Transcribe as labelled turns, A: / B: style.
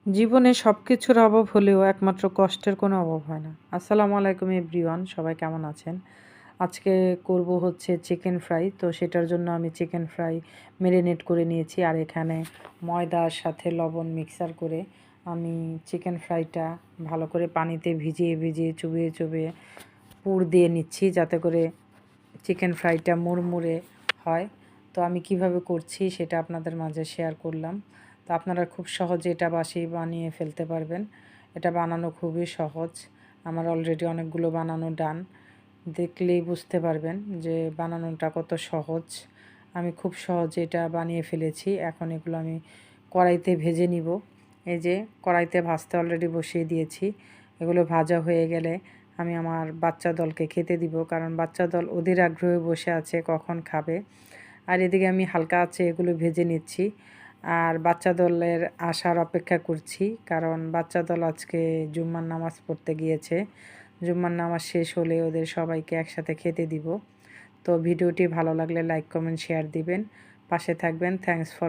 A: জীবনে সব কিছুর অভাব হলেও একমাত্র কষ্টের কোনো অভাব হয় না। আসসালামু আলাইকুম এভরিওয়ান, সবাই কেমন আছেন? আজকে করব হচ্ছে চিকেন ফ্রাই। তো সেটার জন্য আমি চিকেন ফ্রাই মেরিনেট করে নিয়েছি, আর এখানে ময়দার সাথে লবণ মিক্সার করে আমি চিকেন ফ্রাইটা ভালো করে পানিতে ভিজিয়ে ভিজিয়ে চুবিয়ে চুবিয়ে পুর দিয়ে নিচ্ছি, যাতে করে চিকেন ফ্রাইটা মুড়মুড়ে হয়। তো আমি কিভাবে করছি সেটা আপনাদের মাঝে শেয়ার করলাম। তো আপনারা খুব সহজে এটা বাসায় বানিয়ে ফেলতে পারবেন। এটা বানানো খুবই সহজ। আমার অলরেডি অনেকগুলো বানানো ডান। দেখলেই বুঝতে পারবেন যে বানানোটা কত সহজ। আমি খুব সহজে এটা বানিয়ে ফেলেছি। এখন এগুলো আমি কড়াইতে ভেজে নিব। এই যে কড়াইতে ভাজতে অলরেডি বসিয়ে দিয়েছি। এগুলো ভাজা হয়ে গেলে আমি আমার বাচ্চা দলকে খেতে দিব, কারণ বাচ্চা দল অধীর আগ্রহে বসে আছে কখন খাবে। আর এদিকে আমি হালকা আছে এগুলো ভেজে নিচ্ছি, আর বাচ্চা দলের আসার অপেক্ষা করছি, কারণ বাচ্চা দল আজকে জুম্মার নামাজ পড়তে গিয়েছে। জুম্মার নামাজ শেষ হলে ওদের সবাইকে একসাথে খেতে দিব। তো ভিডিওটি ভালো লাগলে লাইক কমেন্ট শেয়ার দিবেন, পাশে থাকবেন। Thanks for